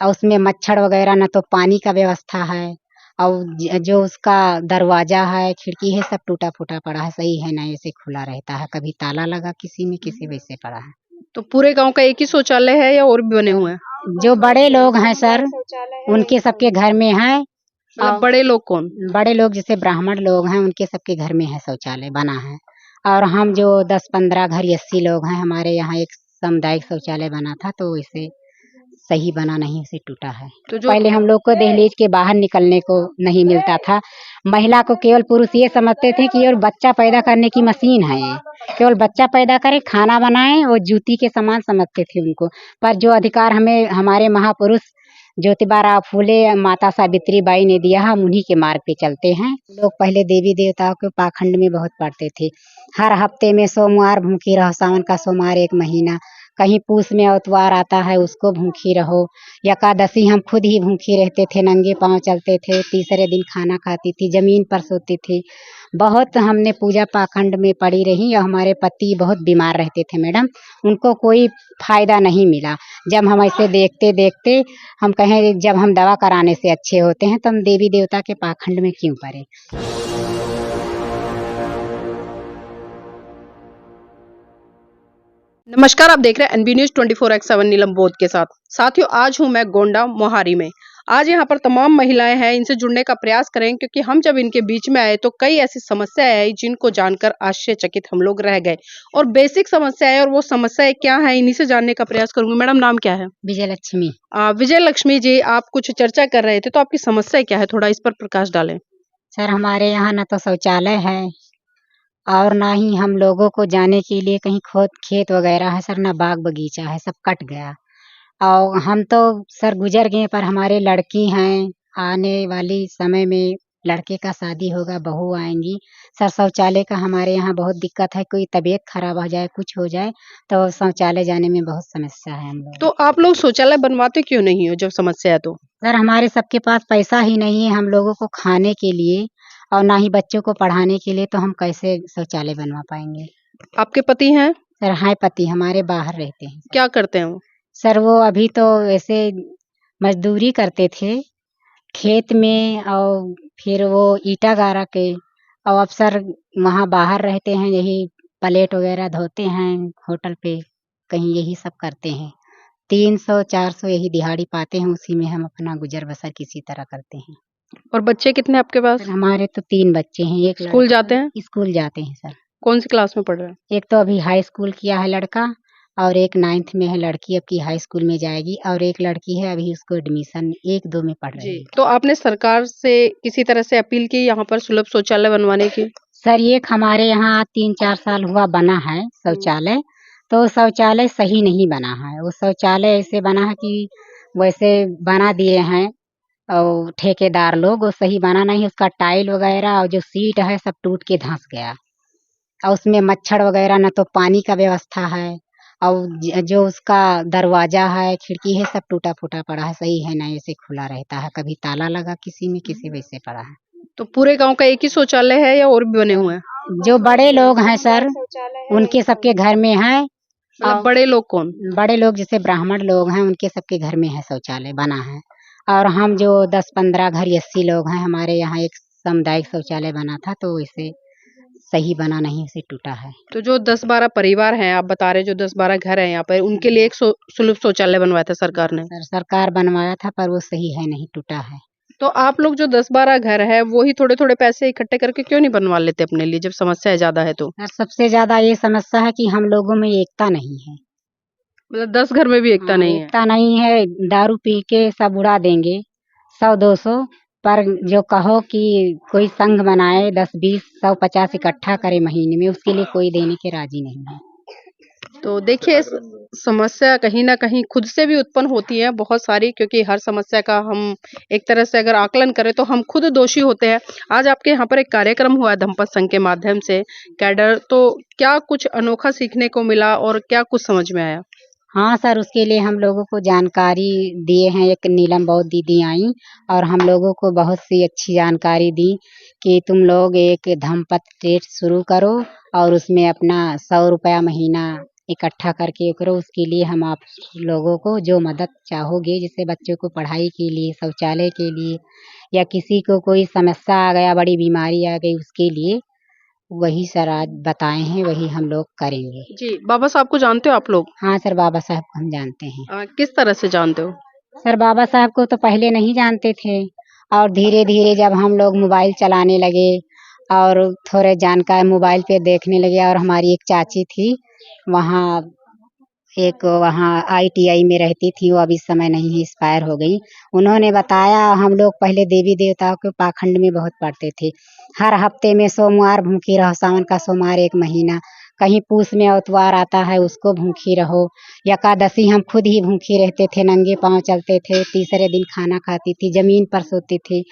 और उसमें मच्छर वगैरह न तो पानी का व्यवस्था है, और जो उसका दरवाजा है खिड़की है सब टूटा फूटा पड़ा है, सही है ना, ऐसे खुला रहता है, कभी ताला लगा किसी में किसी वैसे पड़ा है। तो पूरे गांव का एक ही शौचालय है या और भी बने हुए हैं? जो बड़े लोग हैं सर उनके सबके घर में है। मतलब बड़े लोग कौन? बड़े लोग जैसे ब्राह्मण लोग हैं उनके सबके घर में है शौचालय बना है। और हम जो 10-15 घर 80 लोग हैं, हमारे यहाँ एक सामुदायिक शौचालय बना था, तो इसे सही बना नहीं, इसे टूटा है। तो जो पहले हम लोग को दहलीज के बाहर निकलने को नहीं मिलता था। महिला को केवल पुरुष ये समझते थे कि केवल बच्चा पैदा करने की मशीन है, ये केवल बच्चा पैदा करे, खाना बनाए और जूती के समान समझते थे उनको। पर जो अधिकार हमें हमारे महापुरुष ज्योतिबा राव फूले, माता सावित्री बाई ने दिया, हम उन्हीं के मार्ग पे चलते हैं। लोग पहले देवी देवताओं के पाखंड में बहुत पढ़ते थे। हर हफ्ते में सोमवार भूखी रहो, सावन का सोमवार 1 महीना, कहीं पूस में अतवार आता है उसको भूखी रहो, एकादशी हम खुद ही भूखी रहते थे, नंगे पांव चलते थे, तीसरे दिन खाना खाती थी, जमीन पर सोती थी। बहुत हमने पूजा पाखंड में पड़ी रही और हमारे पति बहुत बीमार रहते थे मैडम, उनको कोई फायदा नहीं मिला। जब हम ऐसे देखते देखते हम कहें जब हम दवा कराने से अच्छे होते हैं तो हम देवी देवता के पाखंड में क्यों पड़े। नमस्कार, आप देख रहे हैं एनबी न्यूज 24x7 नीलम बोध के साथ। साथियों, आज हूं मैं गोंडा मोहारी में। आज यहां पर तमाम महिलाएं हैं, इनसे जुड़ने का प्रयास करें, क्योंकि हम जब इनके बीच में आए तो कई ऐसी समस्याएं आई जिनको जानकर आश्चर्यचकित हम लोग रह गए। और बेसिक समस्याएं और वो समस्याएं क्या है, इन्हीं से जानने का प्रयास करूंगी। मैडम, नाम क्या है? विजय लक्ष्मी। विजय लक्ष्मी जी, आप कुछ चर्चा कर रहे थे, तो आपकी समस्या क्या है, थोड़ा इस पर प्रकाश डालें। सर हमारे यहाँ न तो शौचालय है और ना ही हम लोगों को जाने के लिए कहीं खेत वगैरह है सर, ना बाग बगीचा है, सब कट गया। और हम तो सर गुजर गए, पर हमारे लड़की हैं, आने वाली समय में लड़के का शादी होगा, बहू आएंगी। सर शौचालय का हमारे यहाँ बहुत दिक्कत है, कोई तबीयत खराब हो जाए कुछ हो जाए तो शौचालय जाने में बहुत समस्या है हम लोग। तो आप लोग शौचालय बनवाते क्यों नहीं हो जब समस्या है तो? सर हमारे सबके पास पैसा ही नहीं है हम लोगों को खाने के लिए और ना ही बच्चों को पढ़ाने के लिए, तो हम कैसे शौचालय बनवा पाएंगे। आपके पति हैं? सर हाय, पति हमारे बाहर रहते हैं। क्या करते हैं वो? सर वो अभी तो ऐसे मजदूरी करते थे खेत में, और फिर वो ईटा गारा के, और अब सर वहाँ बाहर रहते हैं, यही प्लेट वगैरह धोते हैं होटल पे, कहीं यही सब करते हैं। 300-400 यही दिहाड़ी पाते हैं, उसी में हम अपना गुजर बसर किसी तरह करते हैं। और बच्चे कितने आपके पास? सर हमारे तो 3 बच्चे हैं। एक स्कूल जाते हैं? स्कूल जाते हैं सर। कौन सी क्लास में पढ़ रहे हैं? एक तो अभी हाई स्कूल किया है लड़का, और एक 9th में है लड़की, अब की हाई स्कूल में जाएगी, और एक लड़की है अभी उसको एडमिशन 1-2 में पढ़ रही है। तो आपने सरकार से किसी तरह से अपील की यहाँ पर सुलभ शौचालय बनवाने की? सर ये हमारे यहाँ 3-4 साल हुआ बना है शौचालय, तो शौचालय सही नहीं बना है। वो शौचालय ऐसे बना है कि वैसे बना दिए हैं और ठेकेदार लोग, वो सही बना नहीं, उसका टाइल वगैरह और जो सीट है सब टूट के धंस गया, और उसमें मच्छर वगैरह न तो पानी का व्यवस्था है, और जो उसका दरवाजा है खिड़की है सब टूटा फूटा पड़ा है, सही है ना, ऐसे खुला रहता है, कभी ताला लगा किसी में किसी वैसे पड़ा है। तो पूरे गांव का एक ही शौचालय है या और भी बने हुए हैं? जो बड़े लोग हैं सर उनके सबके घर में है। मतलब बड़े लोग कौन? बड़े लोग जैसे ब्राह्मण लोग हैं उनके सबके घर में है शौचालय बना है। और हम जो 10-15 घर 80 लोग हैं, हमारे यहाँ एक सामुदायिक शौचालय बना था, तो इसे सही बना नहीं, इसे टूटा है। तो जो 10-12 परिवार हैं, आप बता रहे जो 10-12 घर हैं यहाँ पर, उनके लिए एक सुलभ शौचालय बनवाया था सरकार ने? सर सरकार बनवाया था पर वो सही है नहीं, टूटा है। तो आप लोग जो 10-12 घर है वो ही थोड़े थोड़े पैसे इकट्ठे करके क्यों नहीं बनवा लेते अपने लिए, जब समस्या ज्यादा है तो? सर सबसे ज्यादा ये समस्या है कि हम लोगों में एकता नहीं है। मतलब 10 घर में भी एकता नहीं है? एकता नहीं है, दारू पी के सब उड़ा देंगे 100-200, पर जो कहो कि कोई संघ बनाए 10-20 100-50 इकट्ठा करे महीने में, उसके लिए कोई देने के राजी नहीं है। तो देखिए, समस्या कहीं ना कहीं खुद से भी उत्पन्न होती है बहुत सारी, क्योंकि हर समस्या का हम एक तरह से अगर आकलन करें तो हम खुद दोषी होते हैं। आज आपके यहाँ पर एक कार्यक्रम हुआ है धम्पत संघ के माध्यम से कैडर, तो क्या कुछ अनोखा सीखने को मिला और क्या कुछ समझ में आया? हाँ सर, उसके लिए हम लोगों को जानकारी दिए हैं, एक नीलम बौद्ध दीदी आई और हम लोगों को बहुत सी अच्छी जानकारी दी कि तुम लोग एक धम्पत ट्रेड शुरू करो और उसमें अपना 100 रुपया महीना इकट्ठा करके करो। उसके लिए हम आप लोगों को जो मदद चाहोगे, जैसे बच्चों को पढ़ाई के लिए, शौचालय के लिए, या किसी को कोई समस्या आ गया, बड़ी बीमारी आ गई, उसके लिए वही सर आज बताए हैं, वही हम लोग करेंगे। जी, बाबा साहब को जानते हो आप लोग? हाँ सर, बाबा साहब को हम जानते हैं। किस तरह से जानते हो? सर बाबा साहब को तो पहले नहीं जानते थे, और धीरे धीरे जब हम लोग मोबाइल चलाने लगे और थोड़े जानकार मोबाइल पे देखने लगे, और हमारी एक चाची थी वहाँ, एक वहाँ ITI में रहती थी, वो अब इस समय नहीं है, एक्सपायर हो गई। उन्होंने बताया, हम लोग पहले देवी देवताओं के पाखंड में बहुत पढ़ते थे। हर हफ्ते में सोमवार भूखी रहो, सावन का सोमवार 1 महीना, कहीं पूस में अतवार आता है उसको भूखी रहो, एकादशी हम खुद ही भूखी रहते थे, नंगे पाँव चलते थे, तीसरे दिन खाना खाती थी, जमीन पर सोती थी।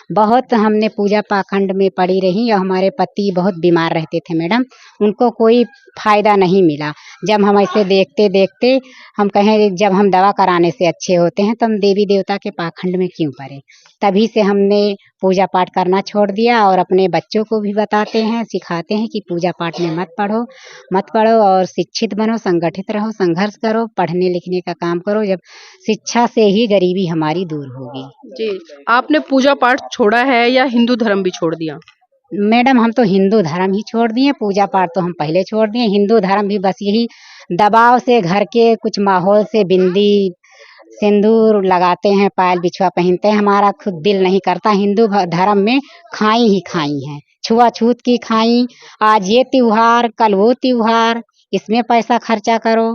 बहुत हमने पूजा पाखंड में पड़ी रही, और हमारे पति बहुत बीमार रहते थे मैडम, उनको कोई फायदा नहीं मिला। जब हम ऐसे देखते देखते हम कहें, जब हम दवा कराने से अच्छे होते हैं तो हम देवी देवता के पाखंड में क्यों पड़े। तभी से हमने पूजा पाठ करना छोड़ दिया, और अपने बच्चों को भी बताते हैं, सिखाते हैं कि पूजा पाठ में मत पढ़ो, और शिक्षित बनो, संगठित रहो, संघर्ष करो, पढ़ने लिखने का काम करो। जब शिक्षा से ही गरीबी हमारी दूर होगी। जी, आपने पूजा पाठ छोड़ा है या हिंदू धर्म भी छोड़ दिया? मैडम हम तो हिंदू धर्म ही छोड़ दिए, पूजा पाठ तो हम पहले छोड़ दिए। हिंदू धर्म भी बस यही दबाव से, घर के कुछ माहौल से बिंदी सिंदूर लगाते हैं, पायल बिछुआ पहनते हैं, हमारा खुद दिल नहीं करता। हिंदू धर्म में खाई ही खाई हैं, छुआछूत की खाई, आज ये त्योहार कल वो त्योहार, इसमें पैसा खर्चा करो,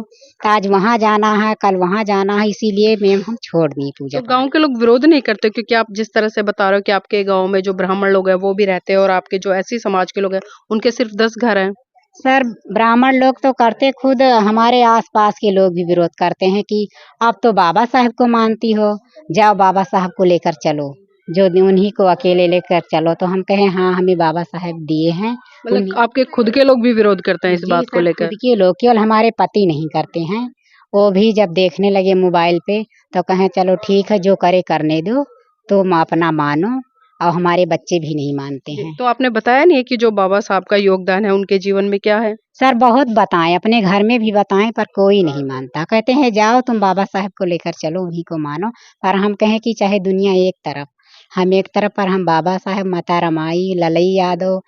आज वहाँ जाना है कल वहाँ जाना है, इसीलिए मैम हम छोड़ दिए पूजा तो पाठ। गाँव के लोग विरोध नहीं करते? क्योंकि आप जिस तरह से बता रहे हो कि आपके गाँव में जो ब्राह्मण लोग हैं वो भी रहते हैं, और आपके जो ऐसी समाज के लोग हैं उनके सिर्फ 10 घर हैं। सर ब्राह्मण लोग तो करते, खुद हमारे आसपास के लोग भी विरोध करते हैं कि आप तो बाबा साहब को मानती हो, जाओ बाबा साहब को लेकर चलो, जो उन्हीं को अकेले लेकर चलो। तो हम कहें हाँ, हमें बाबा साहब दिए हैं मतलब उन्हीं। आपके खुद के लोग भी विरोध करते हैं इस जी बात को सर, लेकर? खुद के लोग, केवल हमारे पति नहीं करते हैं। वो भी जब देखने लगे मोबाइल पे तो कहें चलो ठीक है, जो करे करने दो, तुम अपना मानो, और हमारे बच्चे भी नहीं मानते जी, हैं। तो आपने बताया नहीं है कि जो बाबा साहब का योगदान है उनके जीवन में क्या है? सर बहुत बताएं, अपने घर में भी बताएं, पर कोई नहीं मानता। कहते हैं जाओ तुम बाबा साहब को लेकर चलो, उन्हीं को मानो। पर हम कहें कि चाहे दुनिया एक तरफ, हम एक तरफ, पर हम बाबा साहब, माता रमाई, ललई यादव,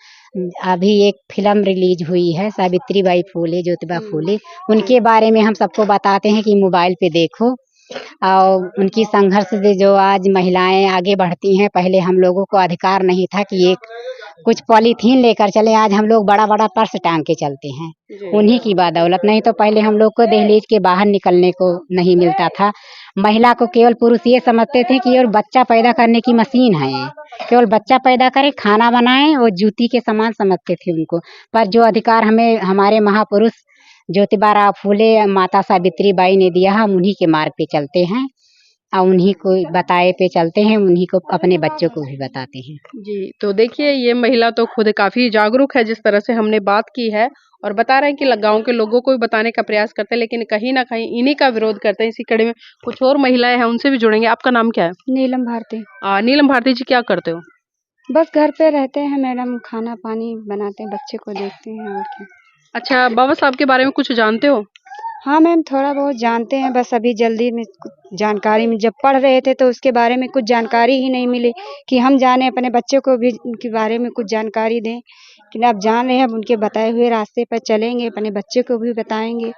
अभी एक फिल्म रिलीज हुई है सावित्री बाई फूले, ज्योतिबा फूले, उनके बारे में हम सबको बताते हैं कि मोबाइल पे देखो, और उनकी संघर्ष से जो आज महिलाएं आगे बढ़ती हैं। पहले हम लोगों को अधिकार नहीं था कि एक कुछ पॉलीथीन लेकर चले, आज हम लोग बड़ा बड़ा पर्स टांग के चलते हैं, जी। उन्हीं की बदौलत। नहीं तो पहले हम लोग को दहलीज के बाहर निकलने को नहीं मिलता था। महिला को केवल पुरुष ये समझते थे कि और बच्चा पैदा करने की मशीन है ये, केवल बच्चा पैदा करे, खाना बनाए, और जूती के समान समझते थे उनको। पर जो अधिकार हमें हमारे महापुरुष ज्योतिबा राव फूले, माता सावित्री बाई ने दिया, हम उन्हीं के मार्ग पे चलते हैं, और उन्हीं को बताए पे चलते हैं, उन्हीं को अपने बच्चों को भी बताते हैं। जी, तो देखिए ये महिला तो खुद काफ़ी जागरूक है, जिस तरह से हमने बात की है, और बता रहे हैं कि गाँव के लोगों को भी बताने का प्रयास करते हैं, लेकिन कहीं न कहीं इन्हीं का विरोध करते हैं। इसी कड़ी में कुछ और महिलाएँ हैं, उनसे भी जुड़ेंगे। आपका नाम क्या है? नीलम भारती। नीलम भारती जी, क्या करते हो? बस घर पे रहते हैं मैडम, खाना पानी बनाते हैं, बच्चे को देखते हैं, और क्या। अच्छा, बाबा साहब के बारे में कुछ जानते हो? हाँ मैम, थोड़ा बहुत जानते हैं, बस अभी जल्दी में कुछ जानकारी में जब पढ़ रहे थे तो उसके बारे में कुछ जानकारी ही नहीं मिली कि हम जाने, अपने बच्चों को भी उनके बारे में कुछ जानकारी दें। लेकिन अब जान रहे हैं, अब उनके बताए हुए रास्ते पर चलेंगे, अपने बच्चे को भी बताएंगे।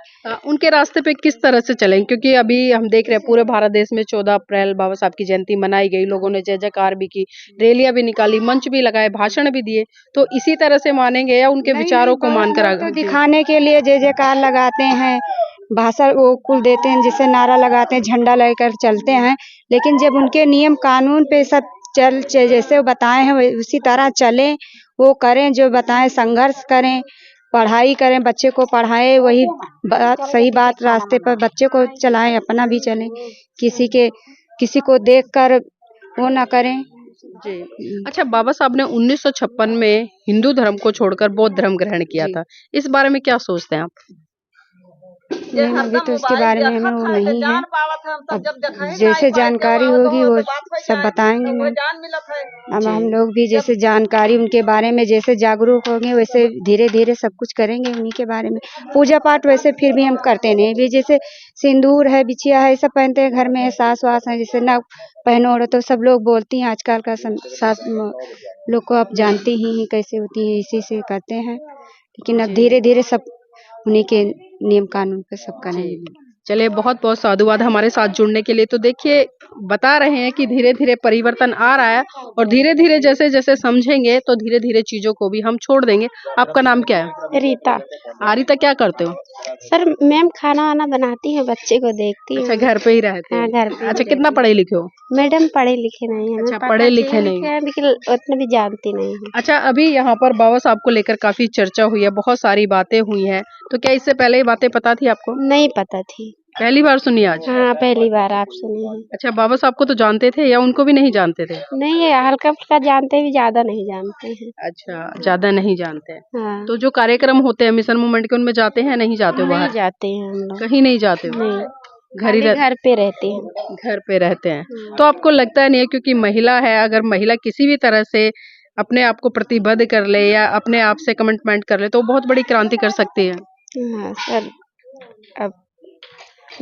उनके रास्ते पे किस तरह से चलें? क्योंकि अभी हम देख रहे हैं पूरे भारत देश में 14 अप्रैल बाबा साहब की जयंती मनाई गई, लोगों ने जय जयकार भी की, रैलियां भी निकाली, मंच भी लगाए, भाषण भी दिए। तो इसी तरह से मानेंगे या उनके नहीं, विचारों नहीं, को बहुत मानकर लोग तो आगे? दिखाने के लिए जय जयकार लगाते हैं, भाषण वो कुल देते हैं, जिससे नारा लगाते हैं, झंडा लेकर चलते हैं। लेकिन जब उनके नियम कानून पे सब जैसे वो बताए हैं उसी तरह चलें, वो करें जो बताएं, संघर्ष करें, पढ़ाई करें, बच्चे को पढ़ाएं, वही बात सही बात, रास्ते पर बच्चे को चलाएं, अपना भी चलें, किसी को देखकर वो ना करें। जी। अच्छा, बाबा साहब ने 1956 में हिंदू धर्म को छोड़कर बौद्ध धर्म ग्रहण किया जी। था। इस बारे में क्या सोचते हैं आप? मैम अभी तो इसके बारे में हमें वो नहीं है। अब जैसे जानकारी होगी वो सब बताएंगे मैम। अब हम लोग भी जैसे जानकारी उनके बारे में जैसे जागरूक होंगे वैसे धीरे धीरे सब कुछ करेंगे उन्हीं के बारे में। पूजा पाठ वैसे फिर भी हम करते नहीं, भी जैसे सिंदूर है, बिछिया है, सब पहनते हैं घर में। सास वास है, जैसे ना पहनो ओढ़ो तो सब लोग बोलती हैं आजकल का सास लोग को आप जानती ही हैं कैसे होती है, इसी से करते हैं। लेकिन अब धीरे धीरे सब उन्हीं के नियम कानून पे सब करेंगे। चलिए, बहुत बहुत साधुवाद हमारे साथ जुड़ने के लिए। तो देखिए, बता रहे हैं कि धीरे धीरे परिवर्तन आ रहा है और धीरे धीरे जैसे जैसे समझेंगे तो धीरे धीरे चीजों को भी हम छोड़ देंगे। आपका नाम क्या है? रीता। रीता, क्या करते हो? सर मैम खाना वाना बनाती है, बच्चे को देखती अच्छा, है। घर पे ही रहते हाँ, हैं। घर पे। अच्छा, कितना पढ़े लिखे हो? मैडम पढ़े लिखे नहीं है। अच्छा, पढ़े लिखे नहीं है, लेकिन उतना भी जानती नहीं है। अच्छा, अभी यहाँ पर बाबा साहब को लेकर काफी चर्चा हुई है, बहुत सारी बातें हुई हैं, तो क्या इससे पहले ये बातें पता थी आपको? नहीं पता थी। पहली बार सुनी आज? हाँ, पहली बार आप सुनी है। अच्छा, बाबा साहब को तो जानते थे या उनको भी नहीं जानते थे? नहीं, ये हल्का फुल्का जानते भी, ज्यादा नहीं जानते हैं। अच्छा, ज्यादा नहीं जानते हैं। हाँ। तो जो कार्यक्रम होते हैं मिशन मूवमेंट के, उनमें जाते हैं नहीं जाते हो नहीं बाहर? जाते हैं हम लोग। कहीं नहीं जाते हो? नहीं, घर ही खाली घर पे रहते हैं। घर पे रहते हैं। तो आपको लगता नहीं है क्योंकि महिला है, अगर महिला किसी भी तरह से अपने आप को प्रतिबद्ध कर ले या अपने आप से कमिटमेंट कर ले तो वो बहुत बड़ी क्रांति कर सकती है? हाँ सर, अब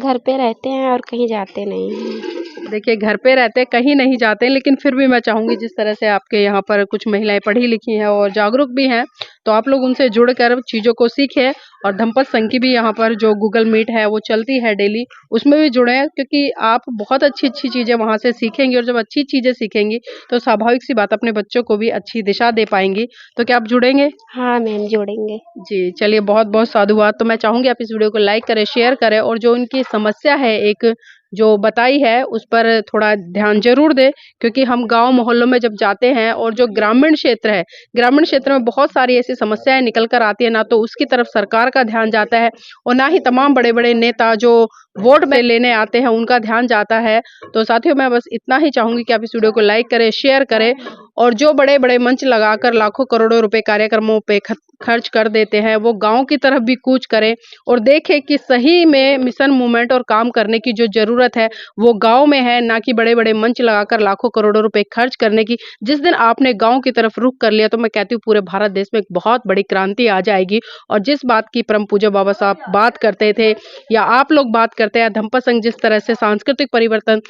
घर पे रहते हैं और कहीं जाते नहीं हैं। देखिए, घर पे रहते कहीं नहीं जाते, लेकिन फिर भी मैं चाहूंगी जिस तरह से आपके यहाँ पर कुछ महिलाएं पढ़ी लिखी हैं और जागरूक भी हैं, तो आप लोग उनसे जुड़कर चीज़ों को सीखें। और धम्पत संघ की भी यहाँ पर जो गूगल मीट है वो चलती है डेली, उसमें भी जुड़ें, क्योंकि आप बहुत अच्छी अच्छी चीज़ें वहाँ से सीखेंगी और जब अच्छी चीज़ें सीखेंगी तो स्वाभाविक सी बात अपने बच्चों को भी अच्छी दिशा दे पाएंगी। तो क्या आप जुड़ेंगे? हाँ मैम, जोड़ेंगे। जी, चलिए, बहुत बहुत साधुवाद। तो मैं चाहूंगी आप इस वीडियो को लाइक करें, शेयर करें और जो उनकी समस्या है एक जो बताई है उस पर थोड़ा ध्यान जरूर दें, क्योंकि हम गांव मोहल्लों में जब जाते हैं और जो ग्रामीण क्षेत्र है, ग्रामीण क्षेत्र में बहुत सारी ऐसी समस्याएं निकल कर आती है, ना तो उसकी तरफ सरकार का ध्यान जाता है और ना ही तमाम बड़े बड़े नेता जो वोट में लेने आते हैं उनका ध्यान जाता है। तो साथियों, मैं बस इतना ही चाहूंगी कि आप इस वीडियो को लाइक करें, शेयर करें और जो बड़े बड़े मंच लगाकर लाखों करोड़ों रुपए कार्यक्रमों पे खर्च कर देते हैं वो गांव की तरफ भी कूच करें और देखें कि सही में मिशन मूवमेंट और काम करने की जो जरूरत है वो गांव में है, ना कि बड़े बड़े मंच लगाकर लाखों करोड़ों रुपए खर्च करने की। जिस दिन आपने गांव की तरफ रुख कर लिया तो मैं कहती हूँ पूरे भारत देश में एक बहुत बड़ी क्रांति आ जाएगी। और जिस बात की परम पूज्य बाबा साहब बात करते थे या आप लोग बात करते हैं, धम्पत संघ जिस तरह से सांस्कृतिक परिवर्तन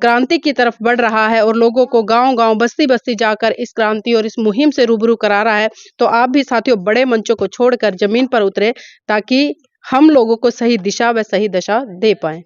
क्रांति की तरफ बढ़ रहा है और लोगों को गांव-गांव, बस्ती-बस्ती जाकर इस क्रांति और इस मुहिम से रूबरू करा रहा है, तो आप भी साथियों बड़े मंचों को छोड़कर जमीन पर उतरे ताकि हम लोगों को सही दिशा व सही दशा दे पाएं।